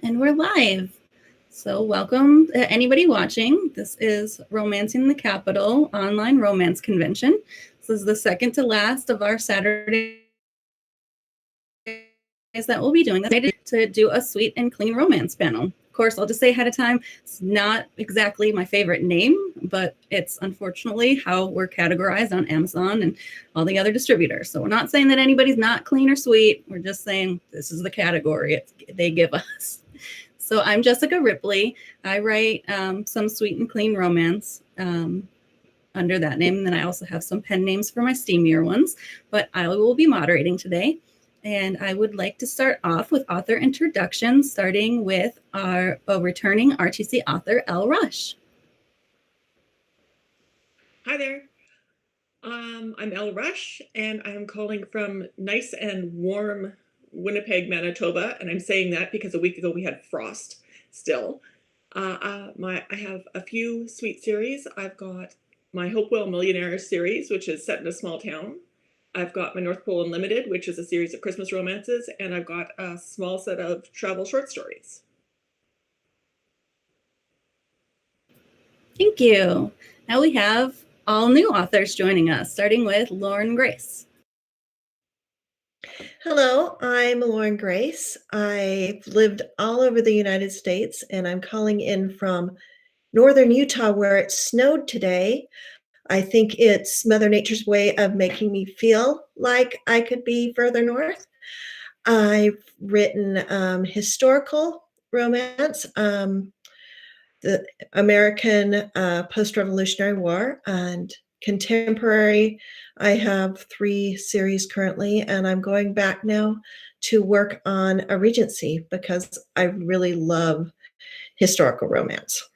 And we're live. So welcome anybody watching. This is Romancing the Capital online romance convention. This is the second to last of our Saturdays that we'll be doing to do a sweet and clean romance panel. Of course, I'll just say ahead of time, it's not exactly my favorite name, but it's unfortunately how we're categorized on Amazon and all the other distributors. So we're not saying that anybody's not clean or sweet. We're just saying this is the category they give us. So I'm Jessica Ripley. I write some sweet and clean romance under that name. And then I also have some pen names for my steamier ones, but I will be moderating today. And I would like to start off with author introductions, starting with our returning RTC author, Elle Rush. Hi there. I'm Elle Rush, and I'm calling from nice and warm Winnipeg, Manitoba. And I'm saying that because a week ago we had frost still. I have a few sweet series. I've got my Hopewell Millionaire series, which is set in a small town. I've got my North Pole Unlimited, which is a series of Christmas romances, and I've got a small set of travel short stories. Thank you. Now we have all new authors joining us, starting with Lorin Grace. Hello, I'm Lorin Grace. I've lived all over the United States, and I'm calling in from northern Utah where it snowed today. I think it's Mother Nature's way of making me feel like I could be further north. I've written historical romance, the American post-Revolutionary War, and contemporary. I have 3 series currently, and I'm going back now to work on a Regency because I really love historical romance.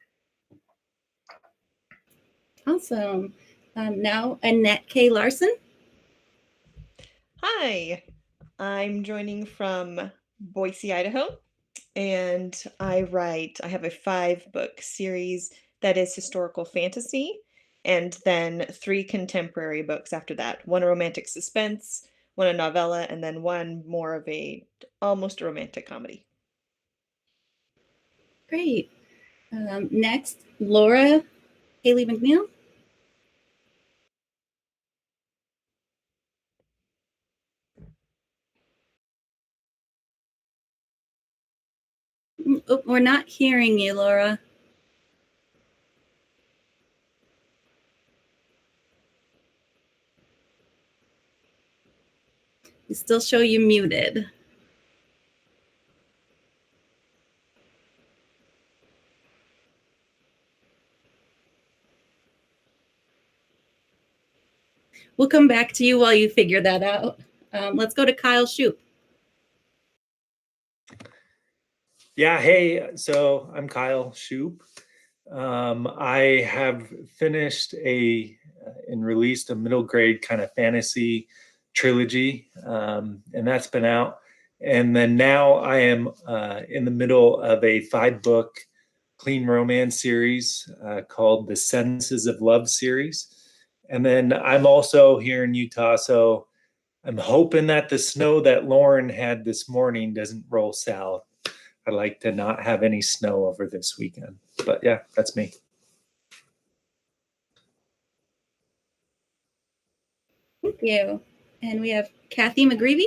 Awesome. Now Annette K. Larsen. Hi, I'm joining from Boise, Idaho, and I have a 5-book series that is historical fantasy, and then 3 contemporary books after that. 1 a romantic suspense, 1 a novella, and then 1 more of almost a romantic comedy. Great. Next, Laura Haley-McNeil. Oh, we're not hearing you, Laura. We still show you muted. We'll come back to you while you figure that out. Let's go to Kyle Shoop. Yeah, hey, so I'm Kyle Shoop. I have finished and released a middle grade kind of fantasy trilogy, and that's been out. And then now I am in the middle of a 5-book clean romance series called the Senses of Love series. And then I'm also here in Utah, so I'm hoping that the snow that Lorin had this morning doesn't roll south. I'd like to not have any snow over this weekend. But yeah, that's me. Thank you. And we have Cathy McGreevy.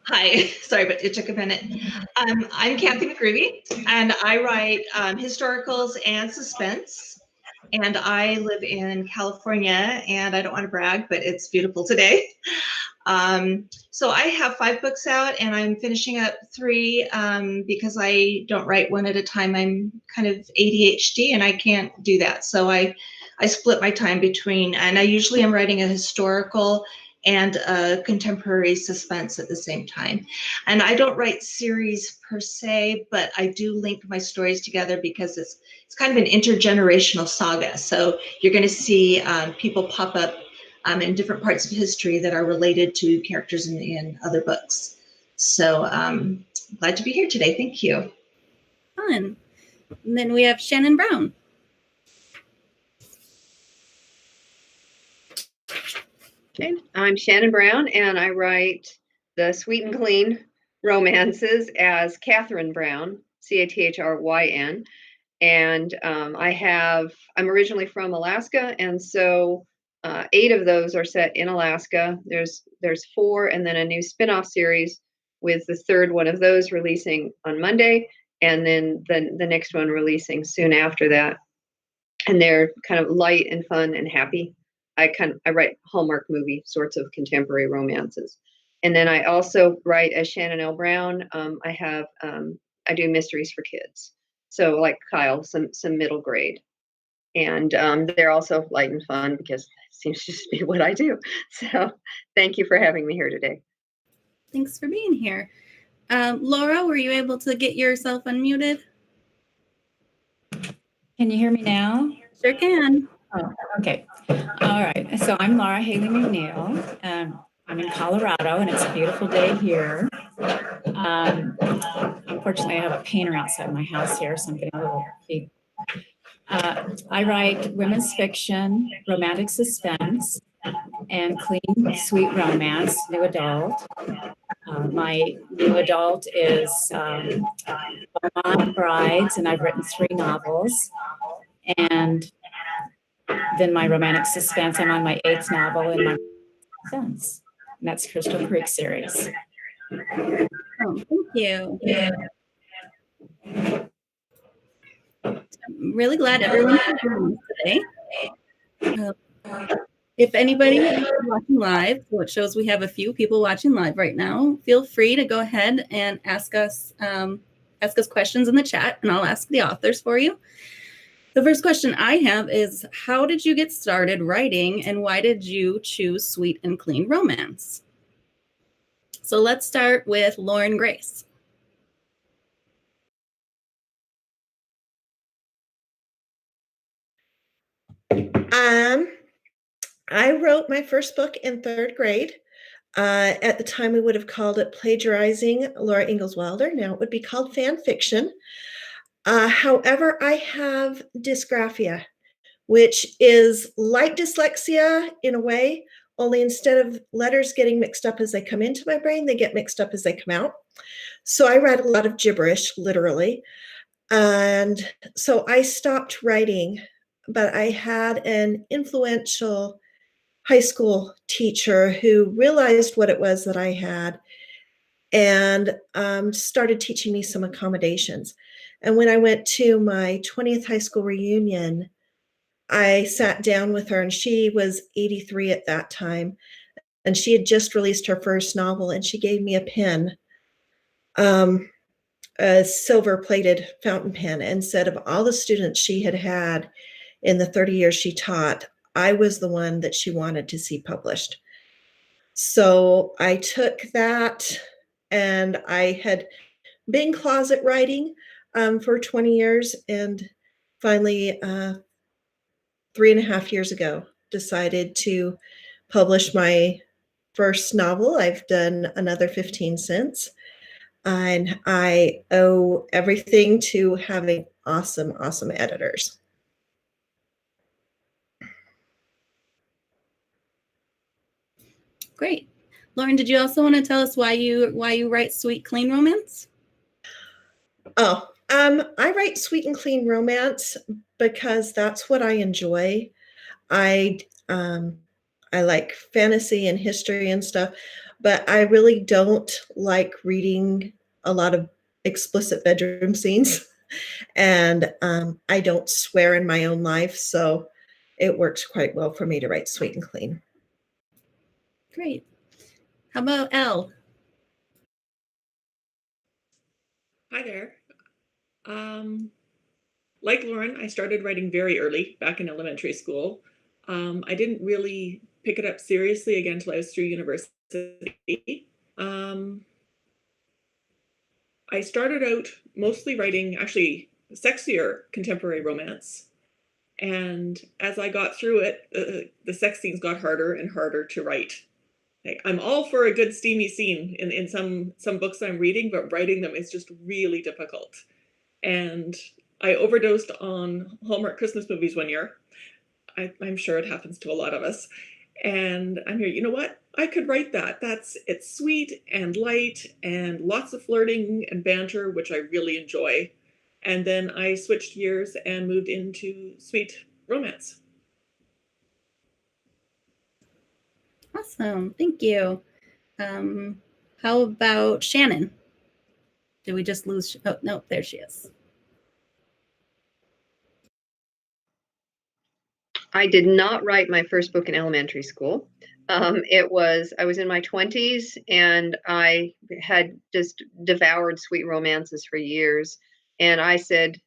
Hi, sorry, but it took a minute. I'm Cathy McGreevy, and I write historicals and suspense. And I live in California, and I don't want to brag, but it's beautiful today. So I have 5 books out, and I'm finishing up 3 because I don't write one at a time. I'm kind of ADHD, and I can't do that. So I split my time between, and I usually am writing a historical and a contemporary suspense at the same time. And I don't write series per se, but I do link my stories together because it's kind of an intergenerational saga. So you're going to see people pop up in different parts of history that are related to characters in other books. So glad to be here today. Thank you. Fun. And then we have Shannon Brown. Okay, I'm Shannon Brown, and I write the Sweet and Clean romances as Catherine Brown, Cathryn. And I'm originally from Alaska, and so 8 of those are set in Alaska. There's 4, and then a new spin-off series with the 3rd one of those releasing on Monday, and then the next one releasing soon after that. And they're kind of light and fun and happy. I write Hallmark movie sorts of contemporary romances. And then I also write as Shannon L. Brown. I do mysteries for kids. So like Kyle, some middle grade. And they're also light and fun because it seems to just be what I do. So thank you for having me here today. Thanks for being here. Laura, were you able to get yourself unmuted? Can you hear me now? Sure can. Oh, okay. All right. So I'm Laura Haley-McNeil. I'm in Colorado, and it's a beautiful day here. Unfortunately, I have a painter outside my house here, so I'm getting a little heat. I write women's fiction, romantic suspense, and clean, sweet romance, new adult. My new adult is Vermont Brides, and I've written 3 novels. And then my romantic suspense, I'm on my 8th novel in my suspense. And that's Crystal Creek series. Oh, thank you. I'm really glad everyone's joining us today. If anybody is watching live, so it shows we have a few people watching live right now, feel free to go ahead and ask us questions in the chat, and I'll ask the authors for you. The first question I have is, how did you get started writing, and why did you choose sweet and clean romance? So let's start with Lorin Grace. I wrote my first book in 3rd grade. At the time, we would have called it plagiarizing Laura Ingalls Wilder. Now it would be called fan fiction. However, I have dysgraphia, which is like dyslexia in a way, only instead of letters getting mixed up as they come into my brain, they get mixed up as they come out. So I write a lot of gibberish, literally. And so I stopped writing, but I had an influential high school teacher who realized what it was that I had and started teaching me some accommodations. And when I went to my 20th high school reunion, I sat down with her, and she was 83 at that time, and she had just released her first novel, and she gave me a pen, a silver-plated fountain pen, and said of all the students she had had in the 30 years she taught, I was the one that she wanted to see published. So I took that, and I had been closet writing for 20 years, and finally 3.5 years ago decided to publish my first novel. I've done another 15 since, and I owe everything to having awesome editors. Great. Lorin, did you also want to tell us why you write sweet, clean romance? I write sweet and clean romance because that's what I enjoy. I like fantasy and history and stuff, but I really don't like reading a lot of explicit bedroom scenes, and I don't swear in my own life, so it works quite well for me to write sweet and clean. Great. How about Elle? Hi there. Like Lorin, I started writing very early, back in elementary school. I didn't really pick it up seriously again until I was through university. I started out mostly writing actually sexier contemporary romance. And as I got through it, the sex scenes got harder and harder to write. Like, I'm all for a good steamy scene in some books I'm reading, but writing them is just really difficult. And I overdosed on Hallmark Christmas movies one year. I'm sure it happens to a lot of us. And I'm here, you know what? I could write that. It's sweet and light and lots of flirting and banter, which I really enjoy. And then I switched gears and moved into sweet romance. Awesome. Thank you. How about Shannon? Did we just lose? Oh, no, there she is. I did not write my first book in elementary school. I was in my 20s and I had just devoured sweet romances for years. And I said,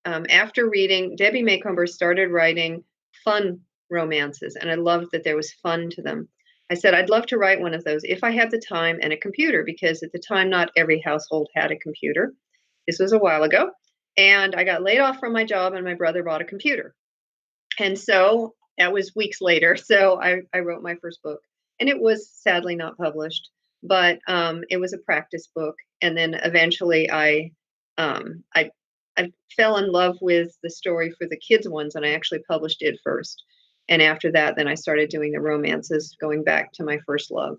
after reading, Debbie Macomber started writing fun romances, and I loved that there was fun to them. I said, I'd love to write one of those if I had the time and a computer, because at the time, not every household had a computer. This was a while ago. And I got laid off from my job, and my brother bought a computer. And so that was weeks later. So I wrote my first book, and it was sadly not published, but it was a practice book. And then eventually I fell in love with the story for the kids ones, and I actually published it first. And after that, then I started doing the romances, going back to my first love.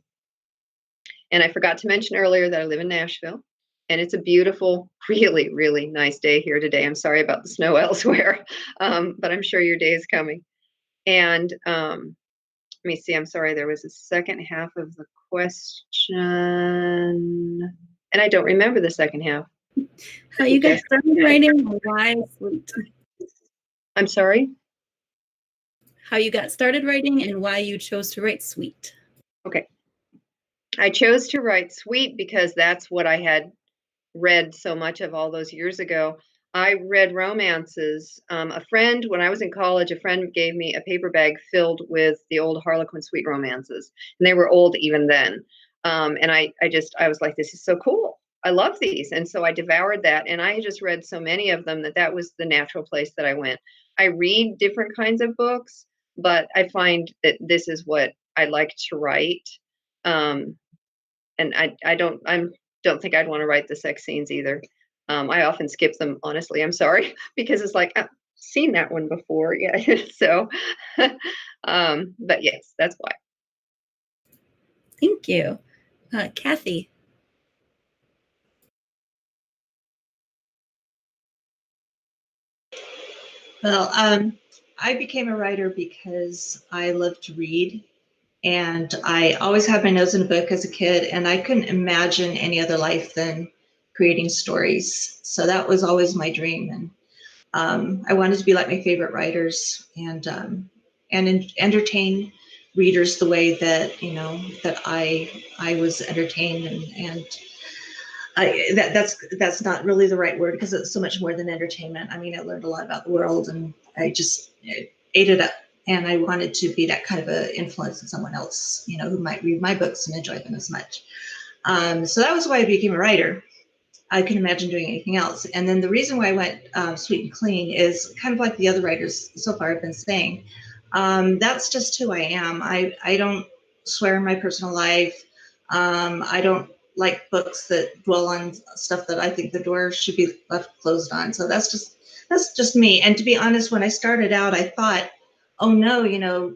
And I forgot to mention earlier that I live in Nashville, and it's a beautiful, really, really nice day here today. I'm sorry about the snow elsewhere, but I'm sure your day is coming. And let me see, I'm sorry, there was a second half of the question, and I don't remember the second half. How you got started writing and why sweet? I'm sorry? How you got started writing and why you chose to write sweet. Okay. I chose to write sweet because that's what I had read so much of all those years ago. I read romances. A friend, when I was in college, a friend gave me a paper bag filled with the old Harlequin sweet romances, and they were old even then. And I was like, this is so cool. I love these. And so I devoured that. And I just read so many of them that was the natural place that I went. I read different kinds of books, but I find that this is what I like to write. And I don't think I'd want to write the sex scenes either. I often skip them, honestly. I'm sorry, because it's like, I've seen that one before. Yeah. So, but yes, that's why. Thank you. Cathy. Well, I became a writer because I love to read, and I always had my nose in a book as a kid, and I couldn't imagine any other life than creating stories. So that was always my dream, and I wanted to be like my favorite writers, and entertain readers the way that that I was entertained, and that's not really the right word, because it's so much more than entertainment. I mean, I learned a lot about the world, and I just ate it up. And I wanted to be that kind of an influence on someone else, who might read my books and enjoy them as much. So that was why I became a writer. I couldn't imagine doing anything else. And then the reason why I went sweet and clean is kind of like the other writers so far have been saying. That's just who I am. I don't swear in my personal life. I don't like books that dwell on stuff that I think the door should be left closed on. So that's just me. And to be honest, when I started out, I thought, oh no,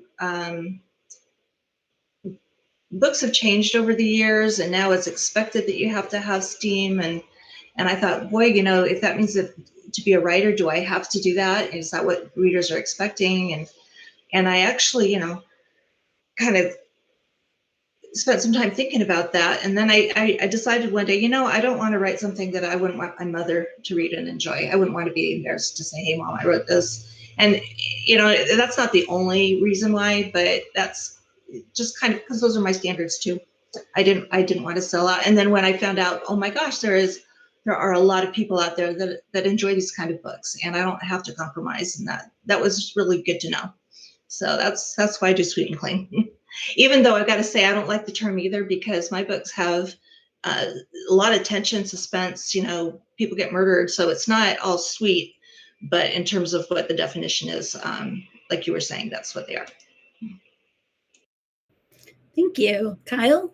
books have changed over the years, and now it's expected that you have to have STEAM. And I thought, boy, if that means that to be a writer, do I have to do that? Is that what readers are expecting? And I actually, kind of spent some time thinking about that. And then I decided one day, I don't want to write something that I wouldn't want my mother to read and enjoy. I wouldn't want to be embarrassed to say, hey, Mom, I wrote this. And, that's not the only reason why, but that's just kind of because those are my standards too. I didn't want to sell out. And then when I found out, oh my gosh, there are a lot of people out there that enjoy these kind of books, and I don't have to compromise. And that was really good to know. So that's why I do sweet and clean. Even though I've got to say, I don't like the term either, because my books have a lot of tension, suspense, people get murdered. So it's not all sweet, but in terms of what the definition is, like you were saying, that's what they are. Thank you. Kyle?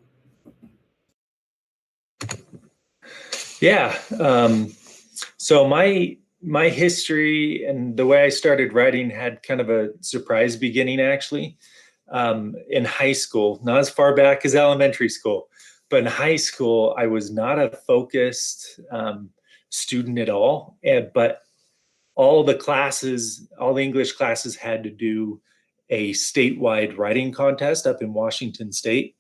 Yeah. So my history and the way I started writing had kind of a surprise beginning, actually. in high school, not as far back as elementary school, but in high school, I was not a focused student at all. But all the classes, all the English classes had to do a statewide writing contest up in Washington State.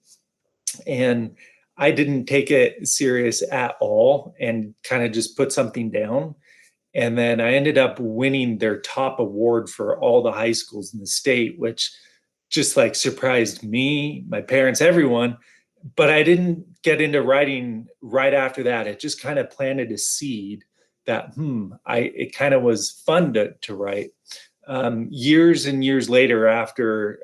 And I didn't take it serious at all and kind of just put something down. And then I ended up winning their top award for all the high schools in the state, which just like surprised me, my parents, everyone. But I didn't get into writing right after that. It just kind of planted a seed that it kind of was fun to write. Years and years later, after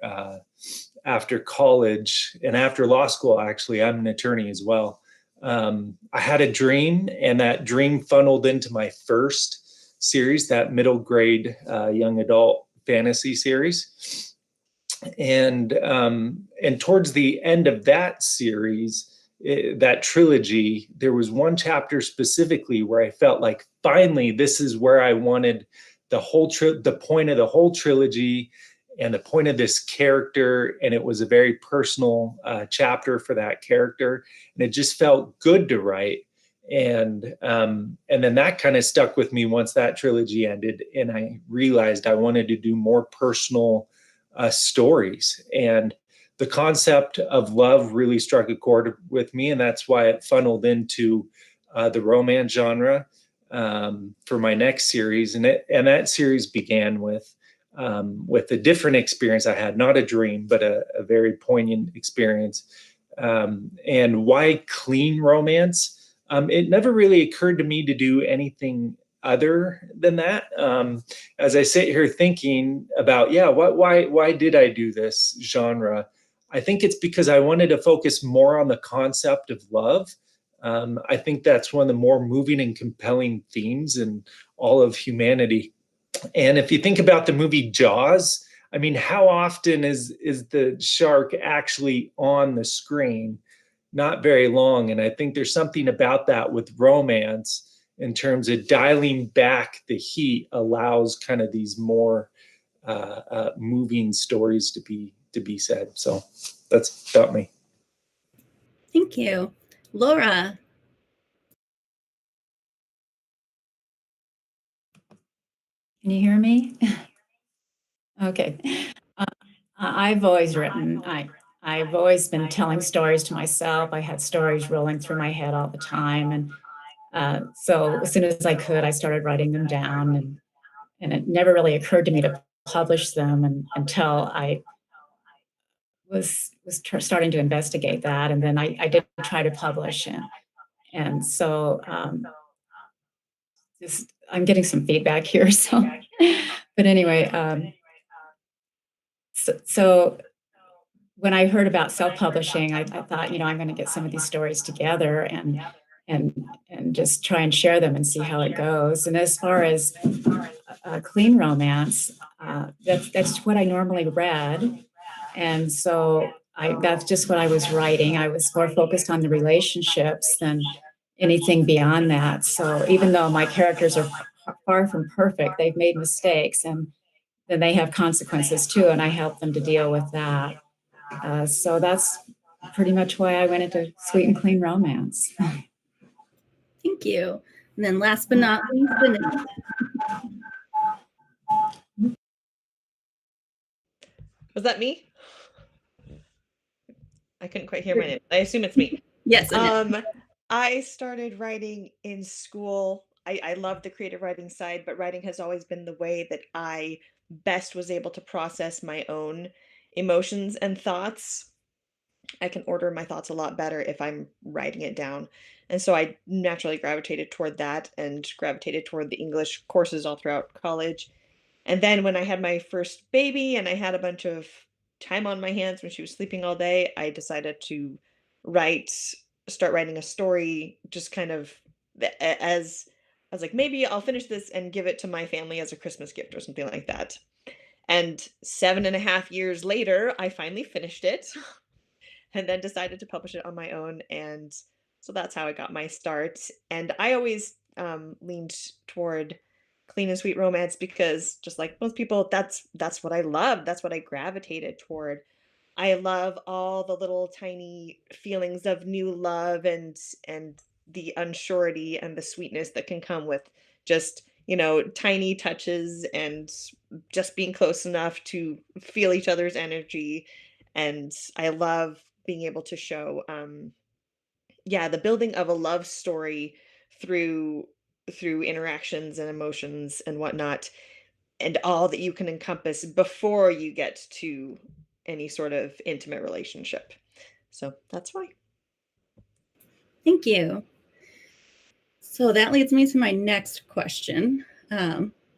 college and after law school, actually, I'm an attorney as well. I had a dream, and that dream funneled into my first series, that middle grade young adult fantasy series. And towards the end of that series, that trilogy, there was one chapter specifically where I felt like finally this is where I wanted the point of the whole trilogy and the point of this character. And it was a very personal chapter for that character, and it just felt good to write. And then that kind of stuck with me once that trilogy ended, and I realized I wanted to do more personal stories. And the concept of love really struck a chord with me, and that's why it funneled into the romance genre for my next series. And that series began with a different experience I had, not a dream, but a very poignant experience. And why clean romance? It never really occurred to me to do anything other than that. As I sit here thinking about, why did I do this genre? I think it's because I wanted to focus more on the concept of love. I think that's one of the more moving and compelling themes in all of humanity. And if you think about the movie Jaws, I mean, how often is the shark actually on the screen? Not very long. And I think there's something about that with romance in terms of dialing back the heat allows kind of these more moving stories to be said. So that's about me. Thank you. Laura. Can you hear me? Okay. I've always written. I've always been telling stories to myself. I had stories rolling through my head all the time, and so as soon as I could, I started writing them down, and it never really occurred to me to publish them until I was starting to investigate that, and then I did try to publish, and so just I'm getting some feedback here. So, but anyway, so when I heard about self-publishing, I thought, I'm going to get some of these stories together and just try and share them and see how it goes. And as far as clean romance, that's what I normally read, and so that's just what I was writing. I was more focused on the relationships than anything beyond that. So even though my characters are far from perfect, they've made mistakes, and then they have consequences too, and I help them to deal with that. So that's pretty much why I went into sweet and clean romance. Thank you. And then last but not least, Annette. Was that me? I couldn't quite hear my name. I assume it's me. Yes, Annette. I started writing in school. I love the creative writing side, but writing has always been the way that I best was able to process my own emotions and thoughts. I can order my thoughts a lot better if I'm writing it down. And so I naturally gravitated toward that and gravitated toward the English courses all throughout college. And then when I had my first baby and I had a bunch of time on my hands when she was sleeping all day, I decided to start writing a story, just kind of as I was like, maybe I'll finish this and give it to my family as a Christmas gift or something like that. And 7.5 years later, I finally finished it and then decided to publish it on my own. And so that's how I got my start. And I always leaned toward clean and sweet romance because, just like most people, that's what I love. That's what I gravitated toward. I love all the little tiny feelings of new love and the unsurety and the sweetness that can come with just, tiny touches and just being close enough to feel each other's energy. And I love being able to show the building of a love story through interactions and emotions and whatnot, and all that you can encompass before you get to any sort of intimate relationship. So that's why. Thank you. So that leads me to my next question.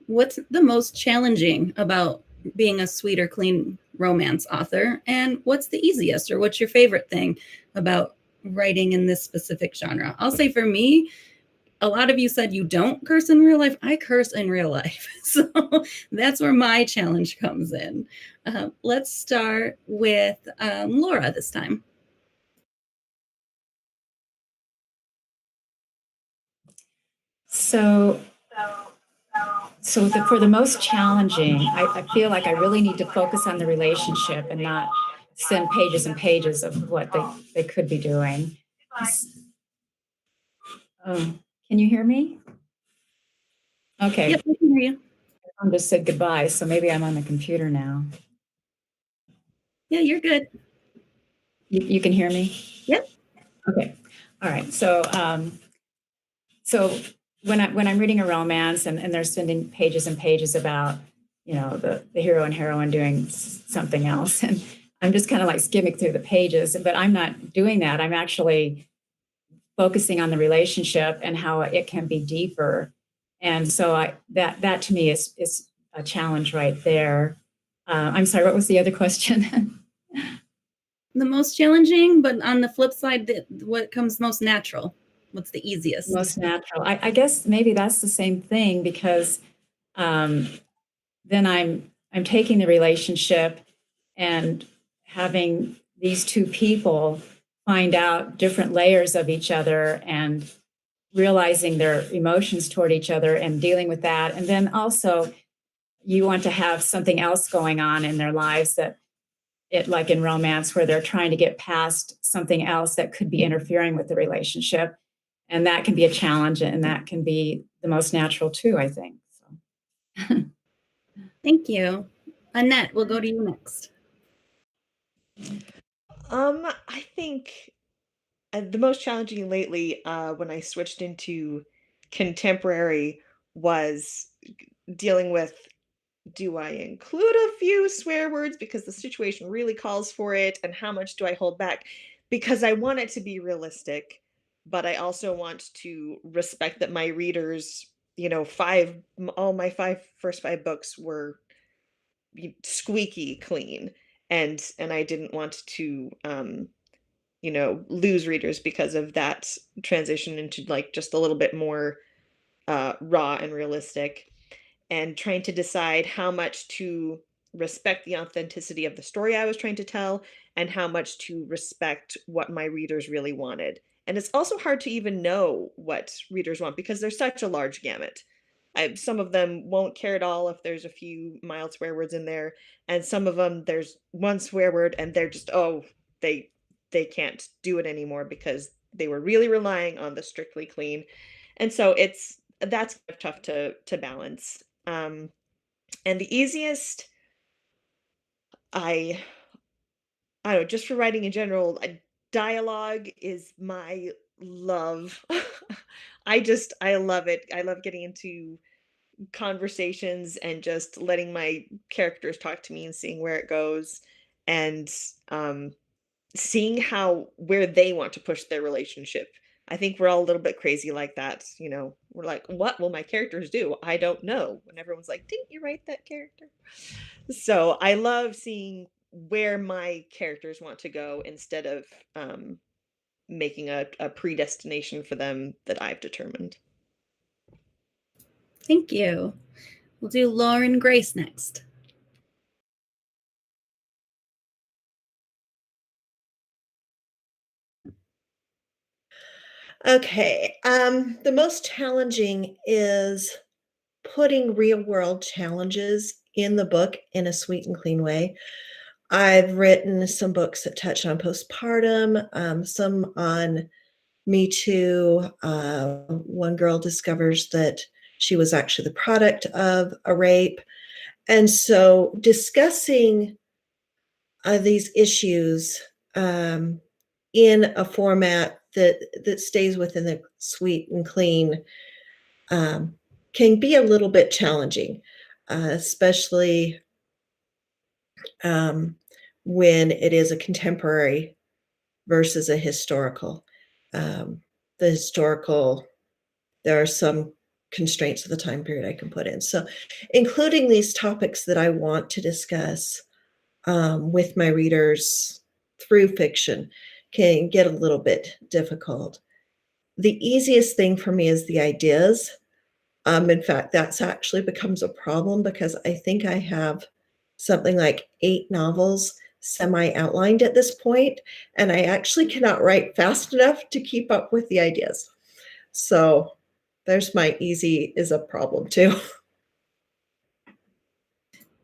What's the most challenging about being a sweet or clean romance author? And what's the easiest, or what's your favorite thing about writing in this specific genre? I'll say for me, a lot of you said you don't curse in real life. I curse in real life. So that's where my challenge comes in. Let's start with Laura this time. For the most challenging, I feel like I really need to focus on the relationship and not send pages and pages of what they could be doing. Oh, can you hear me? Okay. Yep, I can hear you. I just said goodbye, so maybe I'm on the computer now. Yeah, you're good. You can hear me? Yep. Okay. All right. So when I'm reading a romance and they're spending pages and pages about, the hero and heroine doing something else, and I'm just kind of like skimming through the pages, but I'm not doing that. I'm actually focusing on the relationship and how it can be deeper. And so that to me is a challenge right there. I'm sorry, what was the other question? The most challenging, but on the flip side, what comes most natural? What's the easiest? Most natural. I guess maybe that's the same thing, because then I'm taking the relationship and having these two people find out different layers of each other and realizing their emotions toward each other and dealing with that. And then also you want to have something else going on in their lives like in romance, where they're trying to get past something else that could be interfering with the relationship. And that can be a challenge, and that can be the most natural too, I think. So. Thank you. Annette, we'll go to you next. I think the most challenging lately, when I switched into contemporary, was dealing with, do I include a few swear words because the situation really calls for it, and how much do I hold back? Because I want it to be realistic, but I also want to respect that my readers, all my first five books were squeaky clean, and I didn't want to lose readers because of that transition into like just a little bit more raw and realistic, and trying to decide how much to respect the authenticity of the story I was trying to tell and how much to respect what my readers really wanted. And it's also hard to even know what readers want because there's such a large gamut. Some of them won't care at all if there's a few mild swear words in there, and some of them there's one swear word and they're just they can't do it anymore because they were really relying on the strictly clean. And so that's tough to balance. And the easiest, I don't know, just for writing in general, dialogue is my love. I love it. I love getting into conversations and just letting my characters talk to me and seeing where it goes, and seeing where they want to push their relationship. I think we're all a little bit crazy like that. We're like, what will my characters do? I don't know. When everyone's like, didn't you write that character? So I love seeing where my characters want to go instead of making a predestination for them that I've determined. Thank you. We'll do Lorin Grace next. Okay. The most challenging is putting real world challenges in the book in a sweet and clean way. I've written some books that touch on postpartum, some on Me Too. One girl discovers that she was actually the product of a rape. And so discussing these issues in a format that stays within the sweet and clean can be a little bit challenging, especially when it is a contemporary versus a historical. The historical, there are some constraints of the time period I can put in. So including these topics that I want to discuss with my readers through fiction can get a little bit difficult. The easiest thing for me is the ideas. In fact, that's actually becomes a problem because I think I have something like 8 novels semi-outlined at this point, and I actually cannot write fast enough to keep up with the ideas. So there's my easy is a problem too.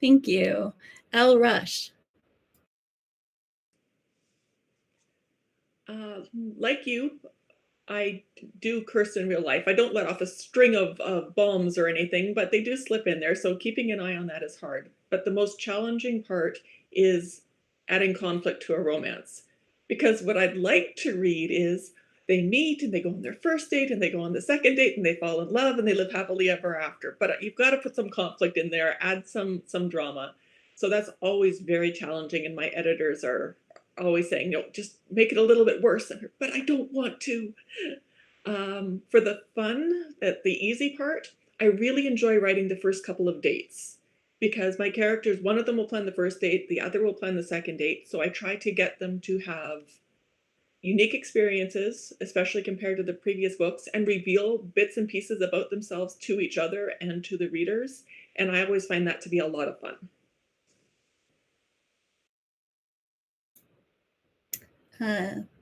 Thank you. Elle Rush. Like you, I do curse in real life. I don't let off a string of bombs or anything, but they do slip in there. So keeping an eye on that is hard. But the most challenging part is adding conflict to a romance. Because what I'd like to read is they meet and they go on their first date and they go on the second date and they fall in love and they live happily ever after. But you've got to put some conflict in there, add some drama. So that's always very challenging, and my editors are always saying, no, just make it a little bit worse. But I don't want to. For the fun, the easy part, I really enjoy writing the first couple of dates because my characters, one of them will plan the first date, the other will plan the second date. So I try to get them to have unique experiences, especially compared to the previous books, and reveal bits and pieces about themselves to each other and to the readers. And I always find that to be a lot of fun.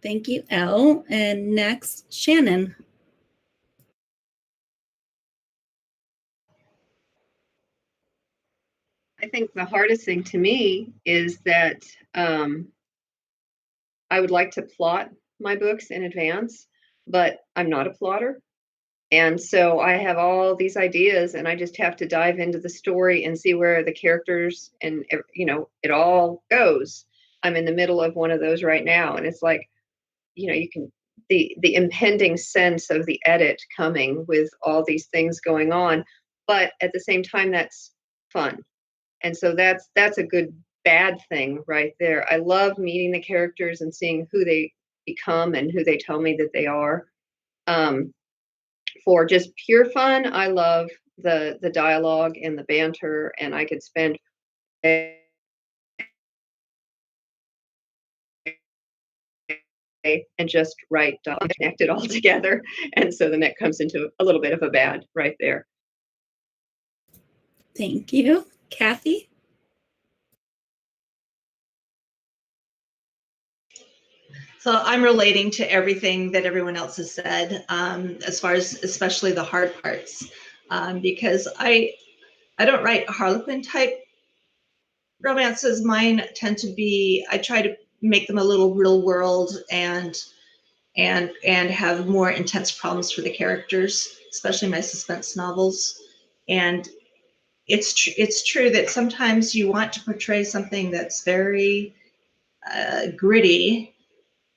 Thank you, Elle. And next, Shannon. I think the hardest thing to me is that I would like to plot my books in advance, but I'm not a plotter. And so I have all these ideas and I just have to dive into the story and see where the characters and, it all goes. I'm in the middle of one of those right now. And it's like, you can, the impending sense of the edit coming with all these things going on, but at the same time, that's fun. And so that's a good bad thing right there. I love meeting the characters and seeing who they become and who they tell me that they are. For just pure fun, I love the dialogue and the banter, and I could spend and just write connect it all together. And so then that comes into a little bit of a bad right there. Thank you. Cathy? So I'm relating to everything that everyone else has said, as far as especially the hard parts, because I don't write Harlequin type romances. Mine tend to be, I try to make them a little real world and have more intense problems for the characters, especially my suspense novels. And it's true that sometimes you want to portray something that's very gritty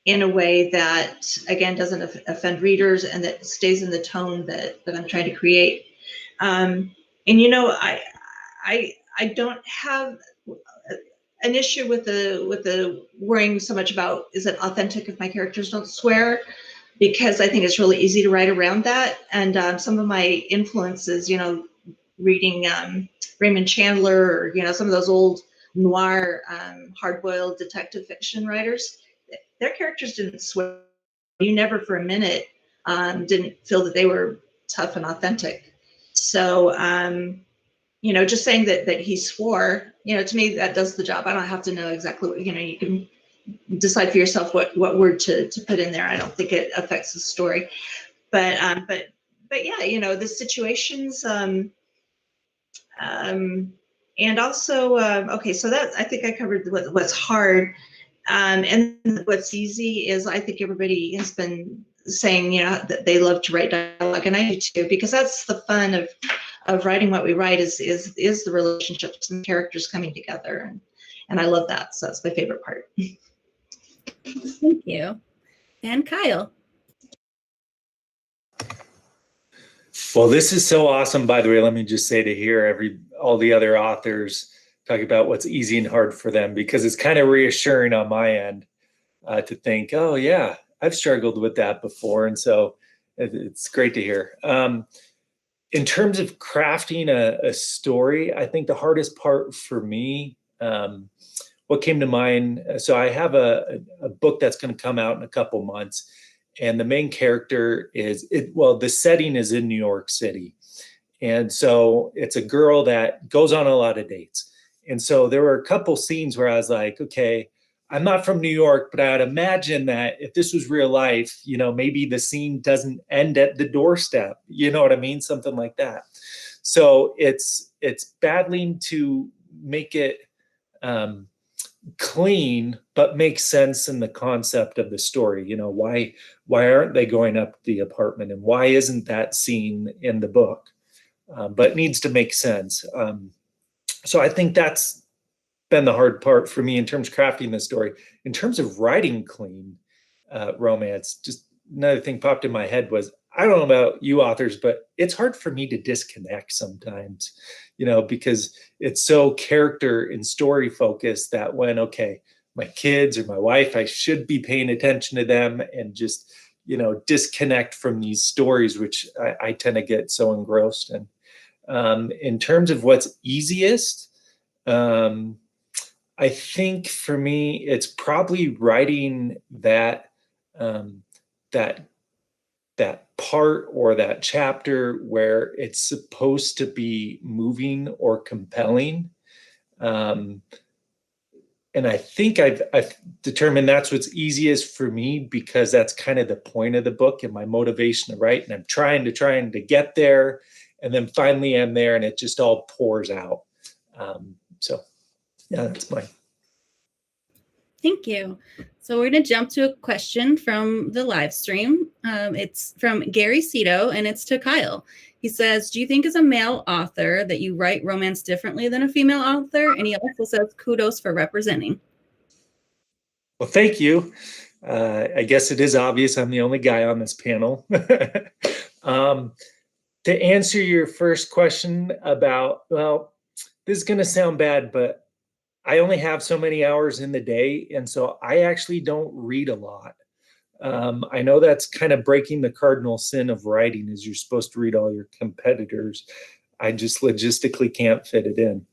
in a way that, again, doesn't offend readers and that stays in the tone that I'm trying to create. And I don't have an issue with the worrying so much about, is it authentic if my characters don't swear? Because I think it's really easy to write around that. And some of my influences, reading Raymond Chandler or, some of those old noir, hard-boiled detective fiction writers, their characters didn't swear. You never for a minute didn't feel that they were tough and authentic. So, just saying that he swore, to me, that does the job. I don't have to know exactly what, you can decide for yourself what word to put in there. I don't think it affects the story. But yeah, the situations, And also, okay, so that I think I covered what's hard. And what's easy is I think everybody has been saying, that they love to write dialogue, and I do too, because that's the fun of writing what we write is the relationships and characters coming together, and I love that. So that's my favorite part. Thank you. And Kyle. Well, this is so awesome, by the way. Let me just say, to hear all the other authors talk about what's easy and hard for them, because it's kind of reassuring on my end to think, oh yeah, I've struggled with that before. And so it's great to hear. In terms of crafting a story, I think the hardest part for me, what came to mind, so I have a book that's going to come out in a couple months. And the main character the setting is in New York City. And so it's a girl that goes on a lot of dates. And so there were a couple scenes where I was like, okay, I'm not from New York, but I'd imagine that if this was real life, maybe the scene doesn't end at the doorstep. You know what I mean? Something like that. So it's battling to make it clean, but make sense in the concept of the story. Why aren't they going up the apartment, and why isn't that scene in the book? But it needs to make sense. So I think that's been the hard part for me in terms of crafting the story. In terms of writing clean romance, just another thing popped in my head was, I don't know about you authors, but it's hard for me to disconnect sometimes, because it's so character and story focused that when, okay, my kids or my wife, I should be paying attention to them and just, disconnect from these stories, which I tend to get so engrossed in. In terms of what's easiest, I think for me, it's probably writing that part or that chapter where it's supposed to be moving or compelling. And I think I've determined that's what's easiest for me, because that's kind of the point of the book and my motivation to write. And I'm trying to get there. And then finally I'm there and it just all pours out. So yeah, that's mine. Thank you. So we're going to jump to a question from the live stream. It's from Gary Cito, and it's to Kyle. He says, do you think as a male author that you write romance differently than a female author? And he also says, kudos for representing. Well, thank you. I guess it is obvious I'm the only guy on this panel. To answer your first question about, well, this is going to sound bad, but I only have so many hours in the day. And so I actually don't read a lot. I know that's kind of breaking the cardinal sin of writing, is you're supposed to read all your competitors. I just logistically can't fit it in.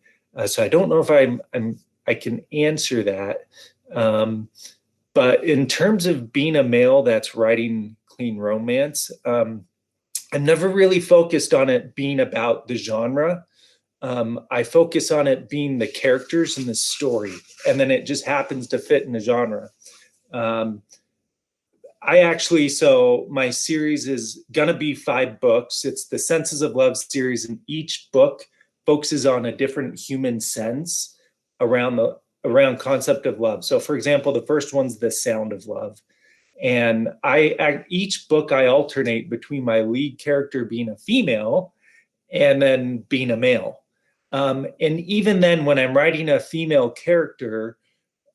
So I don't know if I can answer that. But in terms of being a male that's writing clean romance, I've never really focused on it being about the genre. I focus on it being the characters and the story, and then it just happens to fit in the genre. So my series is going to be 5 books. It's the Senses of Love series, and each book focuses on a different human sense around concept of love. So for example, the first one's The Sound of Love. And each book I alternate between my lead character being a female and then being a male. And even then, when I'm writing a female character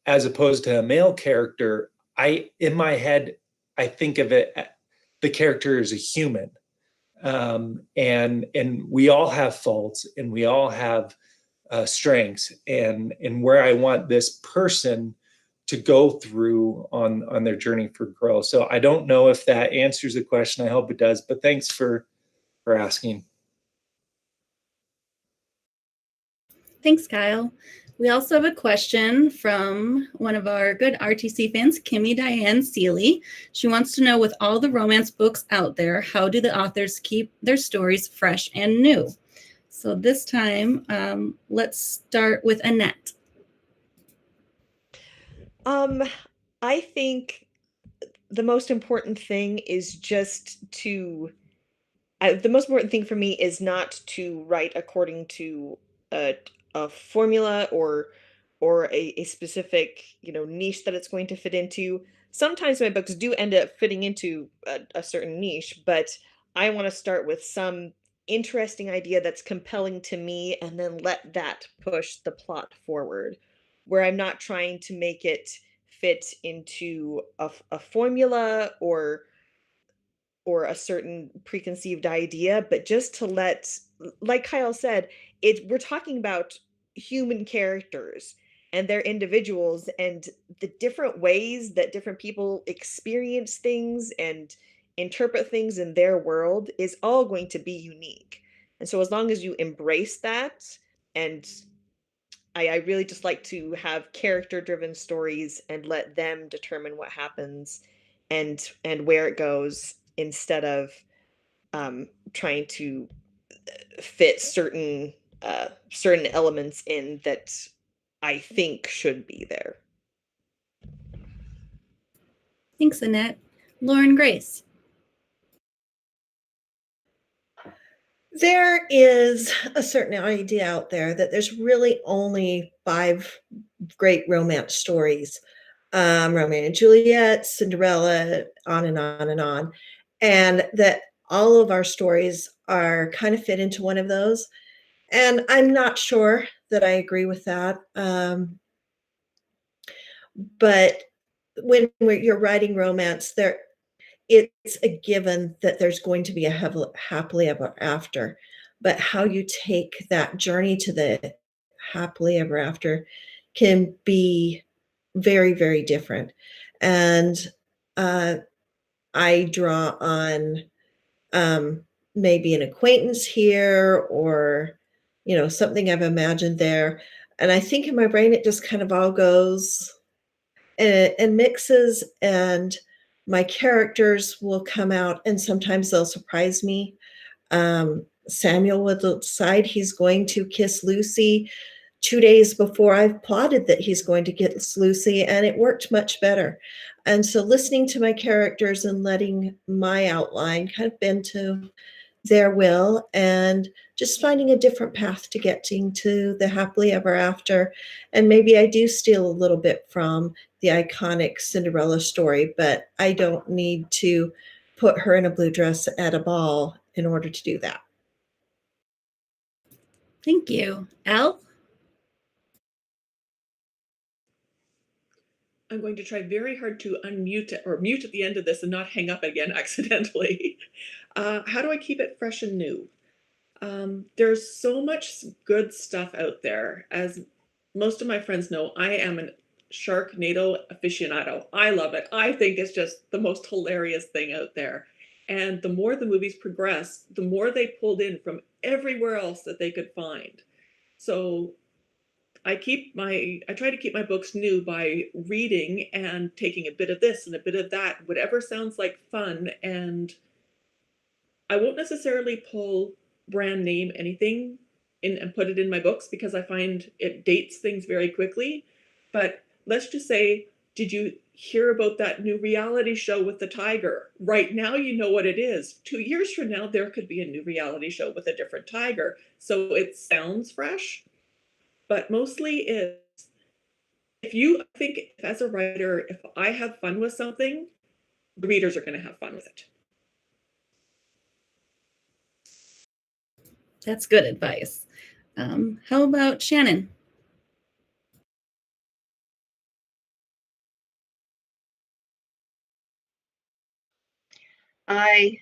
as opposed to a male character, in my head, I think of it, the character as a human. And we all have faults and we all have strengths, and where I want this person to go through on their journey for growth. So I don't know if that answers the question. I hope it does, but thanks for asking. Thanks, Kyle. We also have a question from one of our good RTC fans, Kimmy Diane Seeley. She wants to know, with all the romance books out there, how do the authors keep their stories fresh and new? So this time, let's start with Annette. I think the most important thing is the most important thing for me is not to write according to a formula or a specific, niche that it's going to fit into. Sometimes my books do end up fitting into a certain niche, but I want to start with some interesting idea that's compelling to me and then let that push the plot forward, where I'm not trying to make it fit into a formula or a certain preconceived idea, but just to like Kyle said, we're talking about human characters and their individuals, and the different ways that different people experience things and interpret things in their world is all going to be unique. And so as long as you embrace that, and I really just like to have character driven stories and let them determine what happens and where it goes, instead of trying to fit certain elements in that I think should be there. Thanks, Annette. Lorin Grace. There is a certain idea out there that there's really only 5 great romance stories. Romeo and Juliet, Cinderella, on and on and on. And that all of our stories are kind of fit into one of those. And I'm not sure that I agree with that. But when you're writing romance, it's a given that there's going to be a happily ever after. But how you take that journey to the happily ever after can be very, very different. And I draw on maybe an acquaintance here, or something I've imagined there. And I think in my brain it just kind of all goes and mixes, and my characters will come out and sometimes they'll surprise me. Samuel will decide he's going to kiss Lucy 2 days before I've plotted that he's going to kiss Lucy, and it worked much better. And so listening to my characters and letting my outline kind of bend to their will, and just finding a different path to getting to the happily ever after. And maybe I do steal a little bit from the iconic Cinderella story, but I don't need to put her in a blue dress at a ball in order to do that. Thank you. Elle? I'm going to try very hard to unmute or mute at the end of this and not hang up again accidentally. How do I keep it fresh and new? There's so much good stuff out there. As most of my friends know, I am a Sharknado aficionado. I love it. I think it's just the most hilarious thing out there. And the more the movies progress, the more they pulled in from everywhere else that they could find. So I try to keep my books new by reading and taking a bit of this and a bit of that, whatever sounds like fun. And I won't necessarily pull brand name anything in and put it in my books, because I find it dates things very quickly. But let's just say, did you hear about that new reality show with the tiger? Right now, you know what it is. 2 years from now, there could be a new reality show with a different tiger. So it sounds fresh, but mostly it's, I think as a writer, if I have fun with something, the readers are going to have fun with it. That's good advice. How about Shannon? My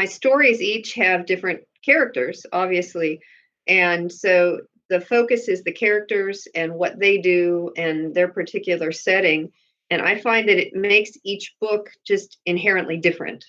stories each have different characters, obviously. And so the focus is the characters and what they do and their particular setting. And I find that it makes each book just inherently different.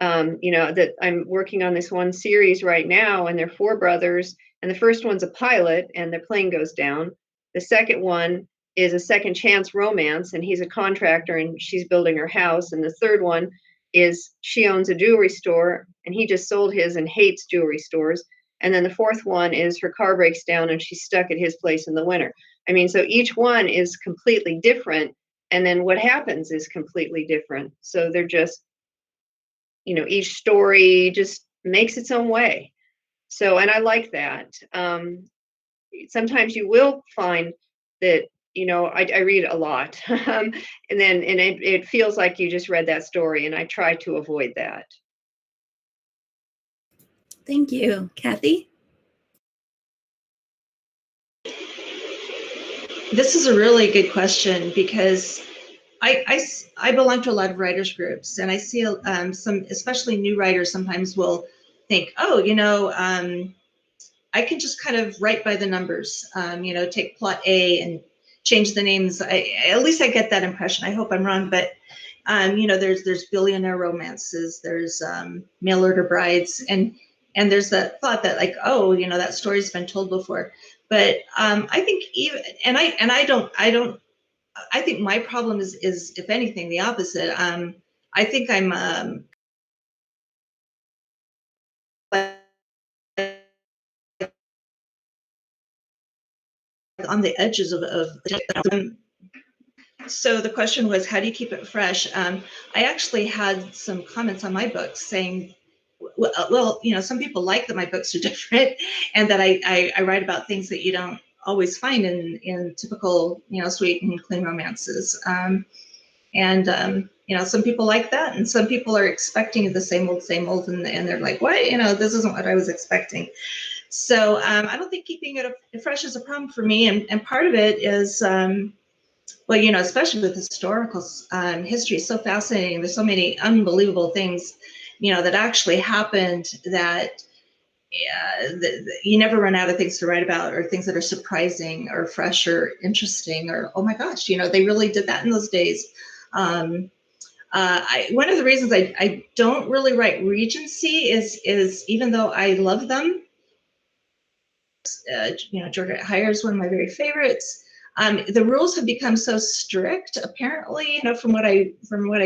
That I'm working on this one series right now, and they're 4 brothers. And the first one's a pilot and their plane goes down. The second one is a second chance romance, and he's a contractor and she's building her house. And the third one is she owns a jewelry store and he just sold his and hates jewelry stores. And then the fourth one is her car breaks down and she's stuck at his place in the winter. I mean, so each one is completely different. And then what happens is completely different. So they're just, each story just makes its own way. So, and I like that. Sometimes you will find that, I read a lot, and it feels like you just read that story, and I try to avoid that. Thank you. Cathy? This is a really good question because I belong to a lot of writers groups, and I see some, especially new writers, sometimes will think, oh, I can just kind of write by the numbers, take plot A and change the names. At least I get that impression. I hope I'm wrong, but there's billionaire romances, there's mail order brides, and there's that thought that like, oh, that story's been told before. But I think even, and I think my problem is if anything the opposite. I think I'm on the edges of so the question was, how do you keep it fresh? I actually had some comments on my book saying, well, some people like that my books are different and that I write about things that you don't always find in typical, sweet and clean romances. Some people like that, and some people are expecting the same old, and they're like, what? This isn't what I was expecting. So I don't think keeping it fresh is a problem for me, and part of it is, especially with historical history, is so fascinating. There's so many unbelievable things, that actually happened that you never run out of things to write about, or things that are surprising or fresh or interesting, or, oh my gosh, they really did that in those days. One of the reasons I don't really write Regency is even though I love them, Georgia Hire is one of my very favorites. The rules have become so strict, apparently, from what I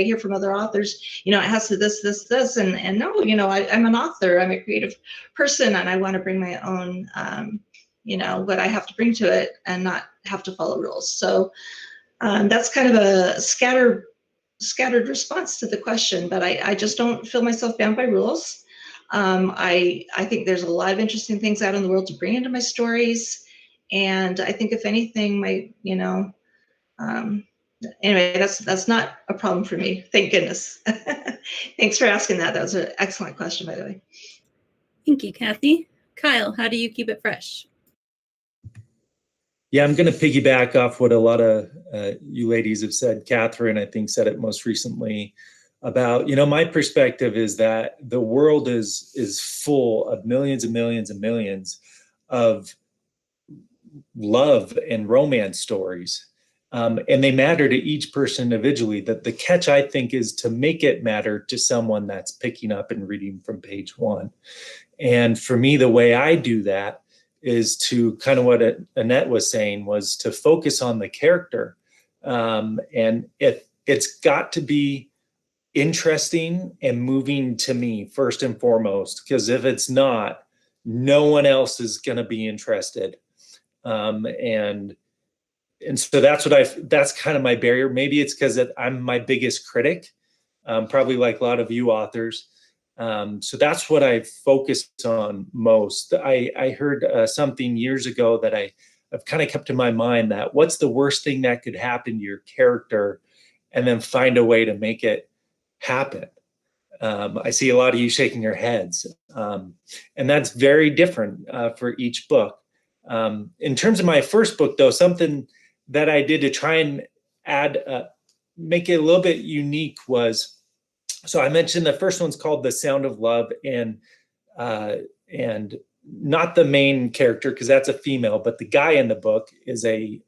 hear from other authors, it has to this, and no, I'm an author, I'm a creative person, and I want to bring my own, what I have to bring to it and not have to follow rules. So that's kind of a scattered response to the question, but I just don't feel myself bound by rules. I think there's a lot of interesting things out in the world to bring into my stories. And I think if anything, anyway, that's not a problem for me. Thank goodness. Thanks for asking that. That was an excellent question, by the way. Thank you, Cathy. Kyle, how do you keep it fresh? Yeah, I'm going to piggyback off what a lot of you ladies have said. Catherine, I think, said it most recently about, my perspective is that the world is full of millions and millions and millions of love and romance stories. And they matter to each person individually. That the catch, I think, is to make it matter to someone that's picking up and reading from page one. And for me, the way I do that is to kind of what Annette was saying, was to focus on the character. And it's got to be interesting and moving to me first and foremost, because if it's not, no one else is going to be interested. And so that's kind of my barrier. Maybe it's because I'm my biggest critic, probably like a lot of you authors. So that's what I focus on most. I heard something years ago that I've kind of kept in my mind, that what's the worst thing that could happen to your character, and then find a way to make it happen. I see a lot of you shaking your heads, and that's very different for each book. In terms of my first book, though, something that I did to try and add, make it a little bit unique was, so I mentioned the first one's called The Sound of Love, and not the main character, because that's a female, but the guy in the book is a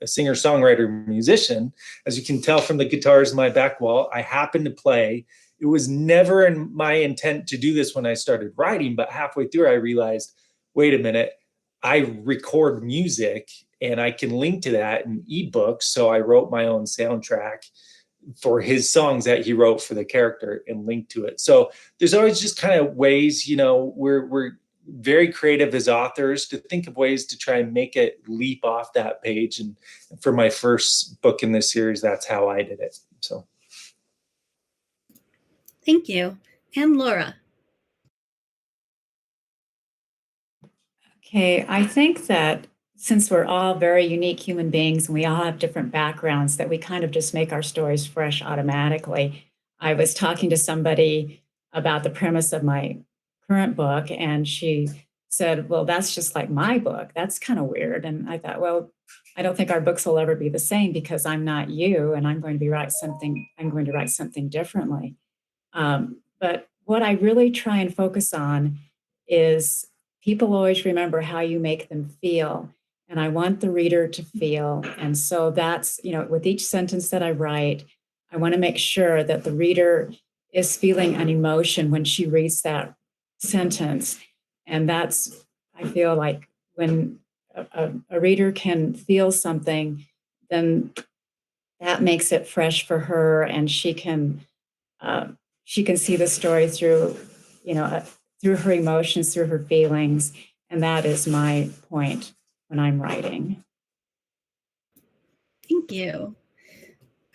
singer-songwriter musician. As you can tell from the guitars in my back wall, I happen to play. It was never in my intent to do this when I started writing, but halfway through I realized, wait a minute, I record music and I can link to that in ebooks. So I wrote my own soundtrack for his songs that he wrote for the character and linked to it. So there's always just kind of ways, we're very creative as authors to think of ways to try and make it leap off that page. And for my first book in this series, that's how I did it. So. Thank you. And Laura. Okay, I think that since we're all very unique human beings and we all have different backgrounds, that we kind of just make our stories fresh automatically. I was talking to somebody about the premise of my current book, and she said, well, that's just like my book. That's kind of weird. And I thought, well, I don't think our books will ever be the same because I'm not you, and I'm going to write something differently. But what I really try and focus on is people always remember how you make them feel. And I want the reader to feel. And so that's, with each sentence that I write, I want to make sure that the reader is feeling an emotion when she reads that sentence. And that's, I feel like when a reader can feel something, then that makes it fresh for her, and she can see the story through, through her emotions, through her feelings. And that is my point when I'm writing. Thank you.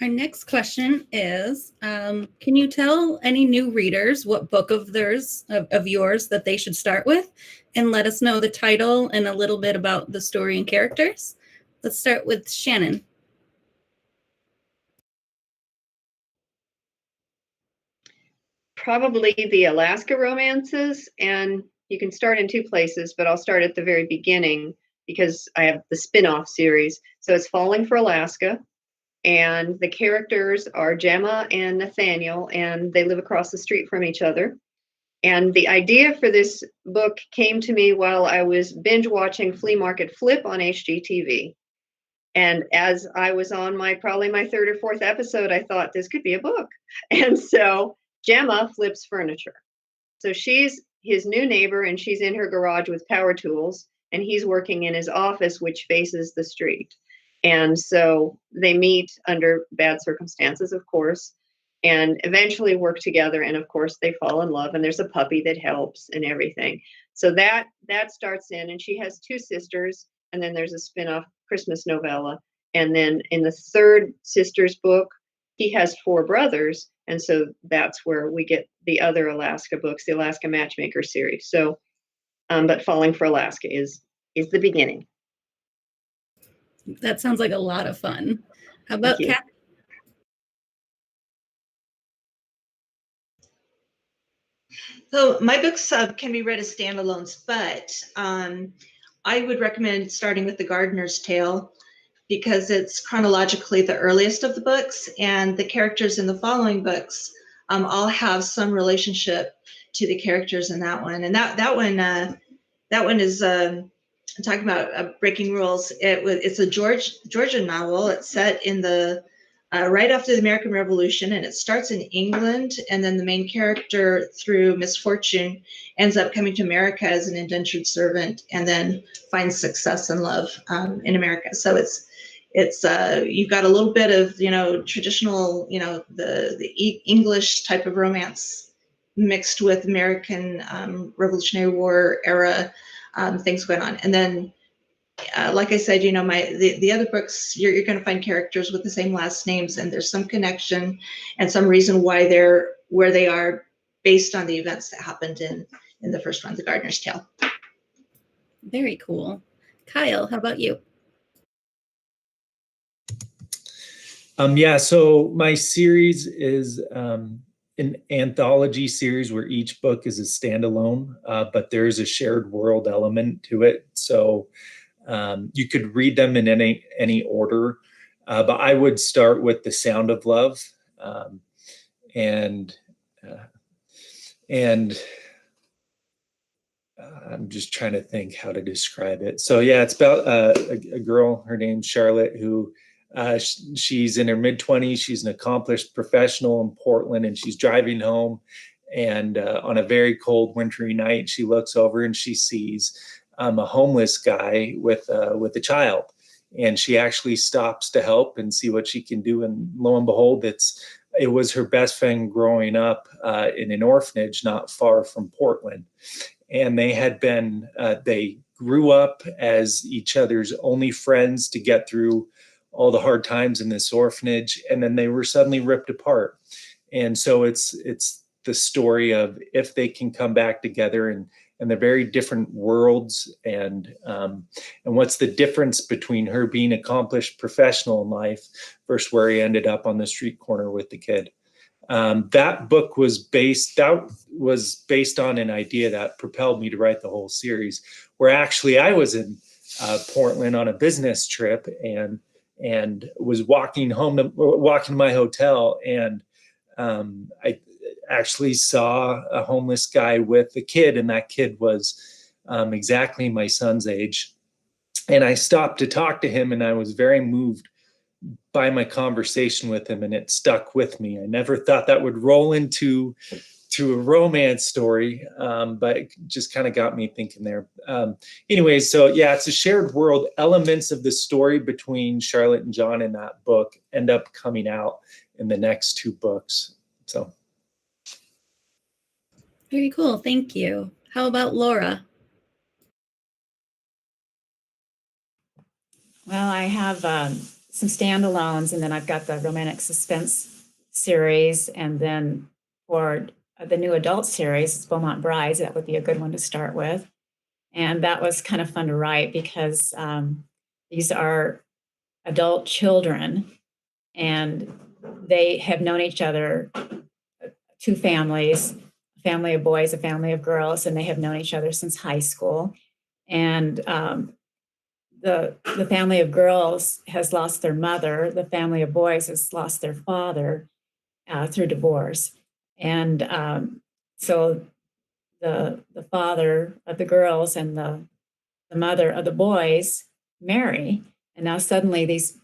Our next question is, can you tell any new readers what book of yours that they should start with, and let us know the title and a little bit about the story and characters? Let's start with Shannon. Probably the Alaska romances, and you can start in two places, but I'll start at the very beginning because I have the spin-off series. So it's Falling for Alaska, and the characters are Gemma and Nathaniel, and they live across the street from each other. And the idea for this book came to me while I was binge watching Flea Market Flip on HGTV. And as I was on probably my third or fourth episode, I thought this could be a book. And so Gemma flips furniture. So she's his new neighbor, and she's in her garage with power tools, and he's working in his office, which faces the street. And so they meet under bad circumstances, of course, and eventually work together. And of course, they fall in love, and there's a puppy that helps and everything. So that starts in, and she has two sisters, and then there's a spin-off Christmas novella. And then in the third sister's book, he has four brothers. And so that's where we get the other Alaska books, the Alaska Matchmaker series. So, but Falling for Alaska is the beginning. That sounds like a lot of fun. How about Cathy? So my books can be read as standalones, but I would recommend starting with The Gardener's Tale because it's chronologically the earliest of the books, and the characters in the following books all have some relationship to the characters in that one. And that one is talking about breaking rules. It's a Georgian novel. It's set in the right after the American Revolution, and it starts in England, and then the main character, through misfortune, ends up coming to America as an indentured servant, and then finds success and love in America. So it's you've got a little bit of traditional the English type of romance mixed with American Revolutionary War era things going on, and then. Like I said, the other books, you're going to find characters with the same last names, and there's some connection and some reason why they're where they are based on the events that happened in the first one, The Gardener's Tale. Very cool. Kyle, how about you? So my series is an anthology series where each book is a standalone, but there is a shared world element to it. So you could read them in any order, but I would start with The Sound of Love, and I'm just trying to think how to describe it. So yeah, it's about a girl. Her name's Charlotte, who she's in her mid-20s. She's an accomplished professional in Portland, and she's driving home. And on a very cold, wintry night, she looks over and she sees a homeless guy with a child, and she actually stops to help and see what she can do. And lo and behold, it was her best friend growing up in an orphanage not far from Portland, and they grew up as each other's only friends to get through all the hard times in this orphanage, and then they were suddenly ripped apart. And so it's the story of if they can come back together and and they're very different worlds. And what's the difference between her being accomplished professional in life versus where he ended up on the street corner with the kid. That book was based on an idea that propelled me to write the whole series, where actually I was in Portland on a business trip and was walking to my hotel, and I actually saw a homeless guy with a kid, and that kid was exactly my son's age. And I stopped to talk to him, and I was very moved by my conversation with him, and it stuck with me. I never thought that would roll into a romance story, but it just kind of got me thinking there. Anyways, so yeah, it's a shared world. Elements of the story between Charlotte and John in that book end up coming out in the next 2 books. So Very cool. Thank you. How about Laura? Well, I have some standalones, and then I've got the romantic suspense series, and then for the new adult series, it's Beaumont Brides. That would be a good one to start with. And that was kind of fun to write because these are adult children, and they have known each other, 2 families, a family of boys, a family of girls, and they have known each other since high school. And the family of girls has lost their mother. The family of boys has lost their father through divorce. And so the father of the girls and the mother of the boys marry. And now suddenly these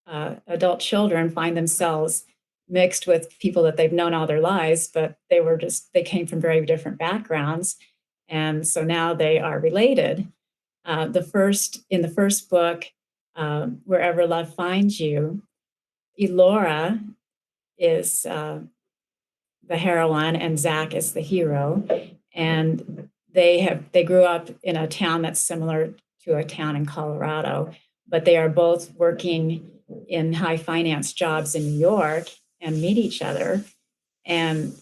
adult children find themselves mixed with people that they've known all their lives, but they came from very different backgrounds. And so now they are related. In the first book, Wherever Love Finds You, Elora is the heroine and Zach is the hero. And they grew up in a town that's similar to a town in Colorado, but they are both working in high finance jobs in New York and meet each other. And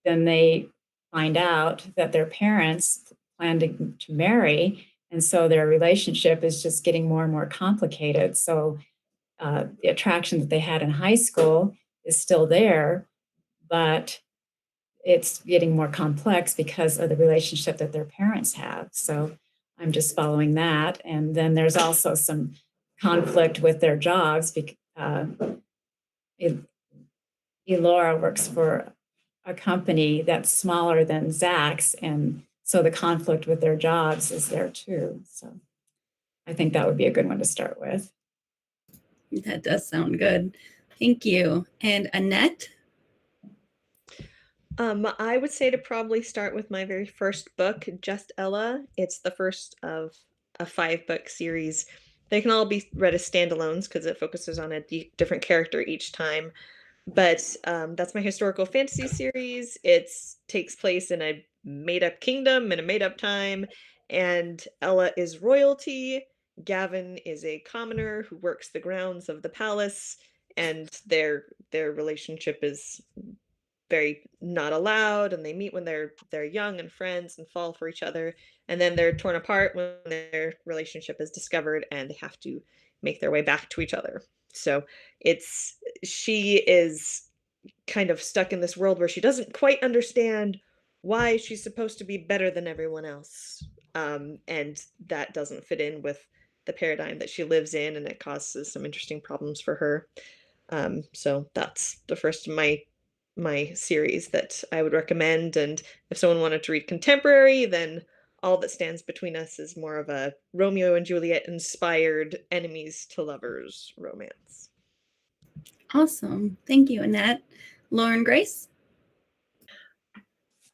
then they find out that their parents plan to marry. And so their relationship is just getting more and more complicated. So the attraction that they had in high school is still there, but it's getting more complex because of the relationship that their parents have. So I'm just following that. And then there's also some conflict with their jobs. Elora works for a company that's smaller than Zach's, and so the conflict with their jobs is there too. So I think that would be a good one to start with. That does sound good. Thank you. And Annette? I would say to probably start with my very first book, Just Ella. It's the first of a 5-book series. They can all be read as standalones because it focuses on a different character each time. But that's my historical fantasy series. It takes place in a made-up kingdom in a made-up time, and Ella is royalty. Gavin is a commoner who works the grounds of the palace, and their relationship is very not allowed, and they meet when they're young and friends and fall for each other, and then they're torn apart when their relationship is discovered and they have to make their way back to each other. So she is kind of stuck in this world where she doesn't quite understand why she's supposed to be better than everyone else, and that doesn't fit in with the paradigm that she lives in, and it causes some interesting problems for her. So that's the first of my series that I would recommend. And if someone wanted to read contemporary, then All That Stands Between Us is more of a Romeo and Juliet inspired enemies to lovers romance. Awesome. Thank you, Annette. Lauren Grace?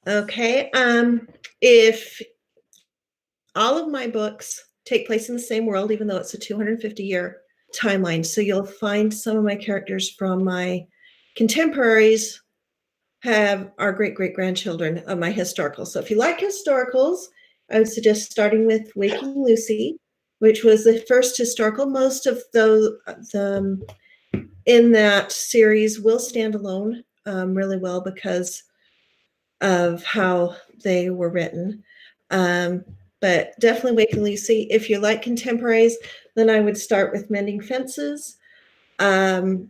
Okay. If all of my books take place in the same world, even though it's a 250-year timeline, so you'll find some of my characters from my contemporaries are great-great-grandchildren of my historicals. So if you like historicals, I would suggest starting with Waking Lucy, which was the first historical. Most of those in that series will stand alone really well because of how they were written. But definitely Waking Lucy. If you like contemporaries, then I would start with Mending Fences. My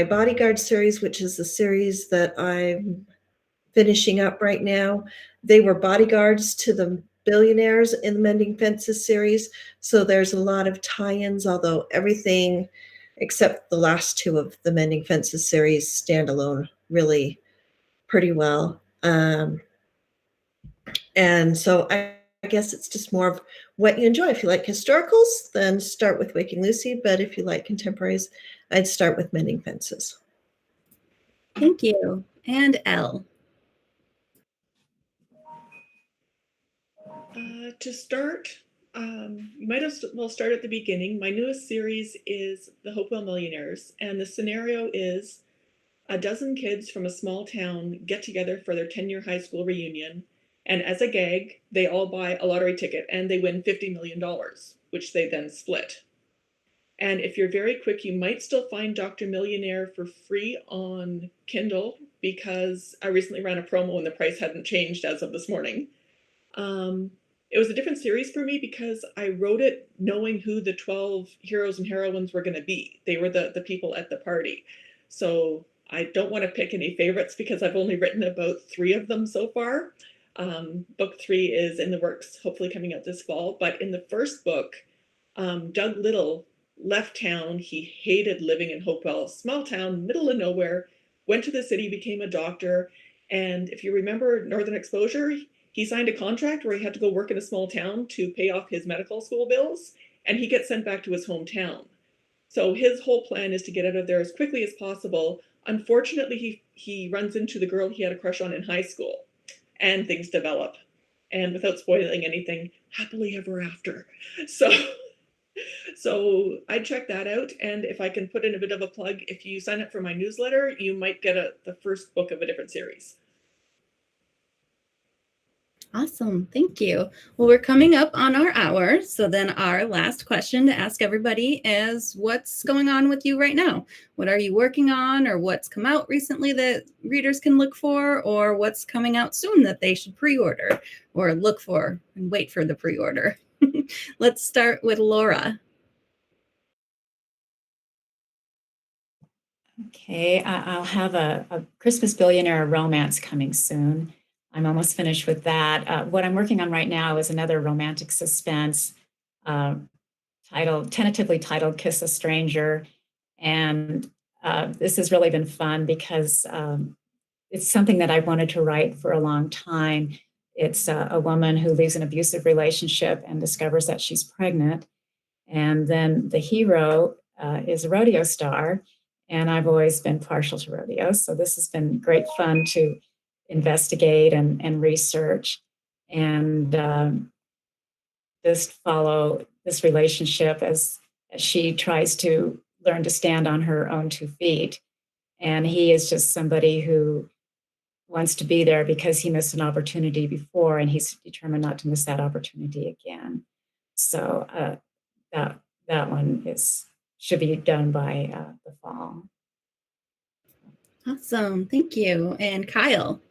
Bodyguard series, which is the series that I'm finishing up right now, they were bodyguards to the billionaires in the Mending Fences series. So there's a lot of tie-ins, although everything except the last two of the Mending Fences series stand alone really pretty well. And so I guess it's just more of what you enjoy. If you like historicals, then start with Waking Lucy. But if you like contemporaries, I'd start with Mending Fences. Thank you. And Elle. To start, you might as well start at the beginning. My newest series is The Hopewell Millionaires, and the scenario is a dozen kids from a small town get together for their 10-year high school reunion, and as a gag, they all buy a lottery ticket and they win $50 million, which they then split. And if you're very quick, you might still find Dr. Millionaire for free on Kindle, because I recently ran a promo and the price hadn't changed as of this morning. It was a different series for me because I wrote it knowing who the 12 heroes and heroines were going to be. They were the people at the party. So I don't want to pick any favorites because I've only written about 3 of them so far. Book 3 is in the works, hopefully coming out this fall. But in the first book, Doug Little left town. He hated living in Hopewell, small town, middle of nowhere, went to the city, became a doctor. And if you remember Northern Exposure, he signed a contract where he had to go work in a small town to pay off his medical school bills, and he gets sent back to his hometown. So his whole plan is to get out of there as quickly as possible. Unfortunately, he runs into the girl he had a crush on in high school, and things develop. And without spoiling anything, happily ever after. So I'd check that out. And if I can put in a bit of a plug, if you sign up for my newsletter, you might get the first book of a different series. Awesome. Thank you. Well, we're coming up on our hour. So then our last question to ask everybody is, what's going on with you right now? What are you working on, or what's come out recently that readers can look for, or what's coming out soon that they should pre-order or look for and wait for the pre-order? Let's start with Laura. Okay, I'll have a Christmas billionaire romance coming soon. I'm almost finished with that. What I'm working on right now is another romantic suspense tentatively titled Kiss a Stranger. And this has really been fun because it's something that I wanted to write for a long time. It's a woman who leaves an abusive relationship and discovers that she's pregnant. And then the hero is a rodeo star. And I've always been partial to rodeos. So this has been great fun to investigate and research and just follow this relationship as she tries to learn to stand on her own 2 feet. And he is just somebody who wants to be there because he missed an opportunity before, and he's determined not to miss that opportunity again. So that one should be done by the fall. Awesome. Thank you. And Kyle.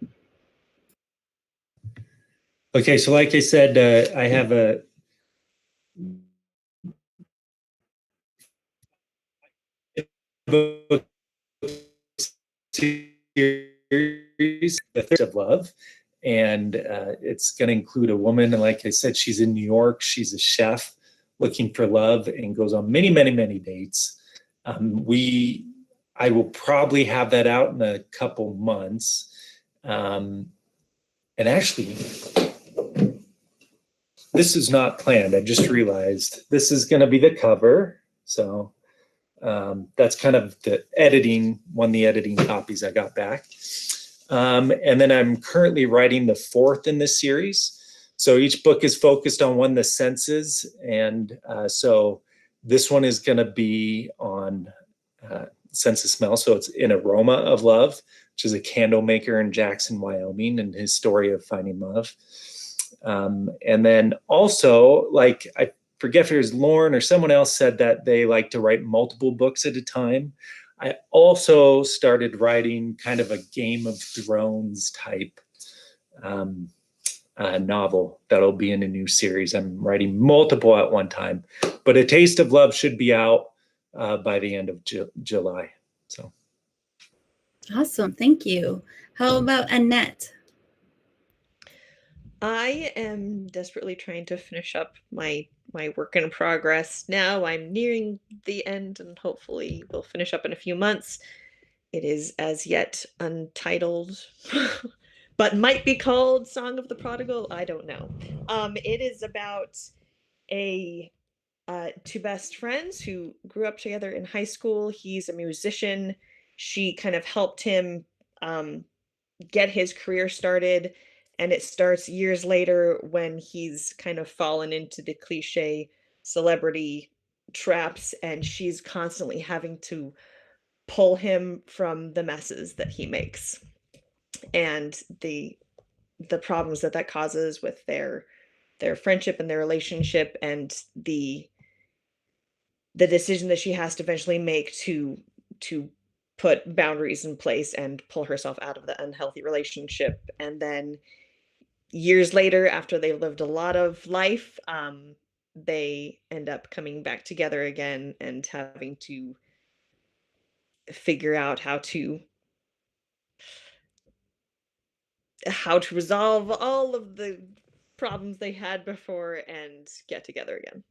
Okay, so like I said, I have a book series, The Thirst of Love, and it's going to include a woman. And like I said, she's in New York. She's a chef looking for love and goes on many, many, many dates. I will probably have that out in a couple months. And actually, this is not planned. I just realized this is going to be the cover. So that's kind of the editing copies I got back. And then I'm currently writing the 4th in this series. So each book is focused on one of the senses. And so this one is going to be on sense of smell. So it's An Aroma of Love, which is a candle maker in Jackson, Wyoming, and his story of finding love. And then also, like, I forget if it was Lorin or someone else said that they like to write multiple books at a time. I also started writing kind of a Game of Thrones type novel that'll be in a new series. I'm writing multiple at one time, but A Taste of Love should be out by the end of July. So Awesome. Thank you. How about Annette? I am desperately trying to finish up my work in progress now. I'm nearing the end and hopefully will finish up in a few months. It is as yet untitled, but might be called Song of the Prodigal. I don't know. It is about two best friends who grew up together in high school. He's a musician. She kind of helped him get his career started, and it starts years later when he's kind of fallen into the cliche celebrity traps, and she's constantly having to pull him from the messes that he makes and the problems that causes with their friendship and their relationship, and the decision that she has to eventually make to put boundaries in place and pull herself out of the unhealthy relationship. And then years later, after they've lived a lot of life, they end up coming back together again and having to figure out how to resolve all of the problems they had before and get together again.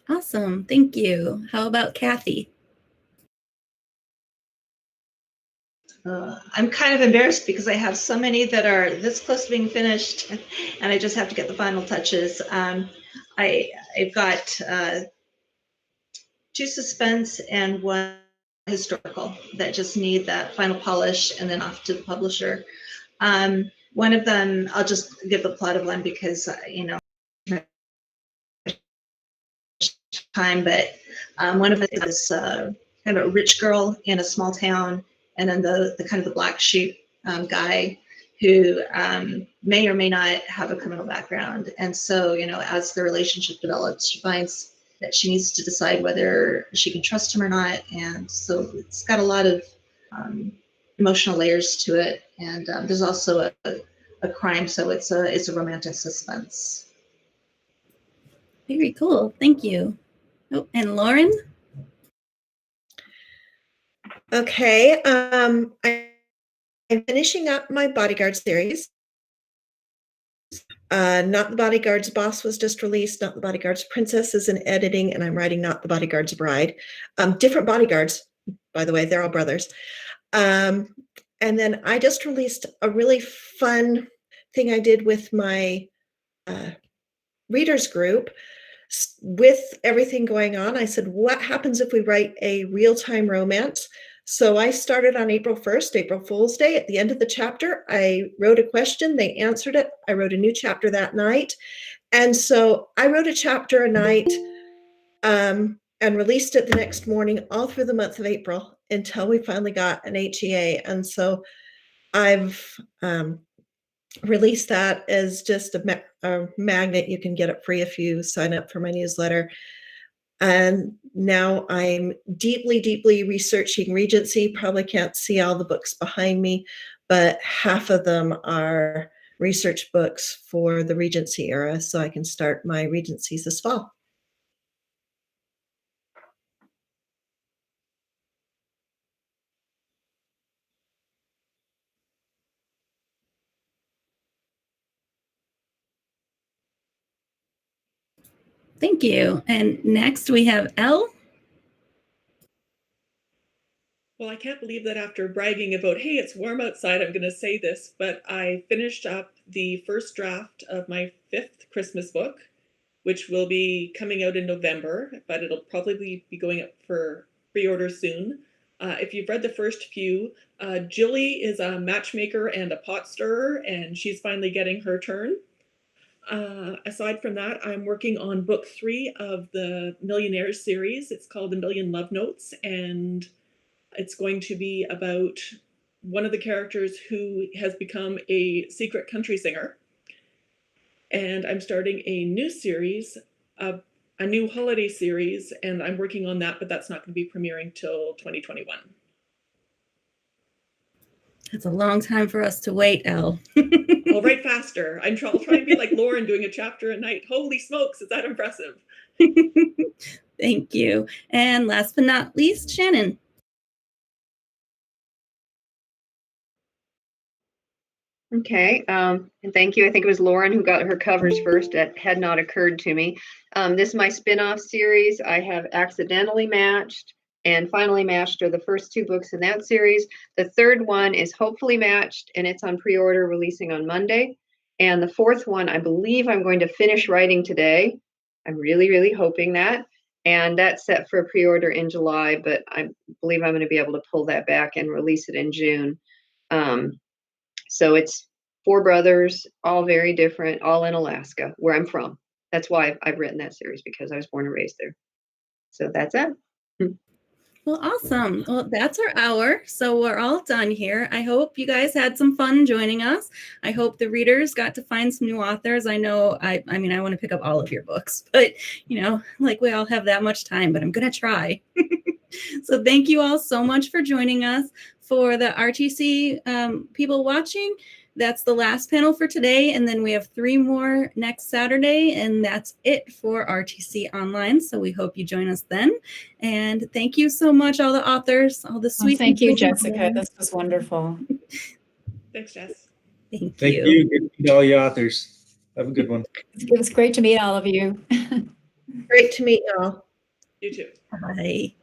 Awesome. Thank you. How about Cathy? I'm kind of embarrassed because I have so many that are this close to being finished, and I just have to get the final touches. I've got 2 suspense and 1 historical that just need that final polish and then off to the publisher. One of them, I'll just give the plot of one because, time, but one of them is kind of a rich girl in a small town, and then the kind of the black sheep guy who may or may not have a criminal background. And so, as the relationship develops, she finds that she needs to decide whether she can trust him or not. And so it's got a lot of emotional layers to it. And there's also a crime, so it's a romantic suspense. Very cool. Thank you. Oh, and Lorin? Okay. I'm finishing up my Bodyguard series. Not the Bodyguard's Boss was just released. Not the Bodyguard's Princess is in editing, and I'm writing Not the Bodyguard's Bride. Different bodyguards, by the way, they're all brothers. And then I just released a really fun thing I did with my readers group. With everything going on, I said, what happens if we write a real-time romance? So I started on April 1st, April Fool's Day. At the end of the chapter, I wrote a question. They answered it. I wrote a new chapter that night. And so I wrote a chapter a night and released it the next morning, all through the month of April, until we finally got an HEA. And so I've released that as just a magnet. You can get it free if you sign up for my newsletter. And now I'm deeply, deeply researching Regency. Probably can't see all the books behind me, but half of them are research books for the Regency era, so I can start my Regencies this fall. Thank you. And next we have Elle. Well, I can't believe that after bragging about, hey, it's warm outside, I'm going to say this, but I finished up the first draft of my 5th Christmas book, which will be coming out in November, but it'll probably be going up for pre-order soon. If you've read the first few, Jilly is a matchmaker and a pot stirrer, and she's finally getting her turn. Aside from that, I'm working on book 3 of the Millionaires series. It's called The Million Love Notes, and it's going to be about one of the characters who has become a secret country singer. And I'm starting a new series, a new holiday series, and I'm working on that, but that's not going to be premiering till 2021. It's a long time for us to wait, Elle. I'll write faster. I'll try and be like Lorin doing a chapter a night. Holy smokes, is that impressive? Thank you. And last but not least, Shannon. Okay, and thank you. I think it was Lorin who got her covers first. That had not occurred to me. This is my spin-off series. I have Accidentally Matched and Finally Matched are the first 2 books in that series. The third one is Hopefully Matched, and it's on pre-order, releasing on Monday. And the fourth one, I believe I'm going to finish writing today. I'm really, really hoping that. And that's set for a pre-order in July, but I believe I'm going to be able to pull that back and release it in June. So it's 4 brothers, all very different, all in Alaska, where I'm from. That's why I've written that series, because I was born and raised there. So that's it. Well, awesome. Well, that's our hour. So we're all done here. I hope you guys had some fun joining us. I hope the readers got to find some new authors. I know, I mean, I want to pick up all of your books, but, you know, like we all have that much time, but I'm going to try. So thank you all so much for joining us. For the RTC people watching, that's the last panel for today. And then we have 3 more next Saturday. And that's it for RTC Online. So we hope you join us then. And thank you so much, all the authors, all the sweet. Thank you, Jessica. This was wonderful. Thanks, Jess. Thank Thank you. you. Good to meet all you authors. Have a good one. It was great to meet all of you. Great to meet y'all. You too. Bye.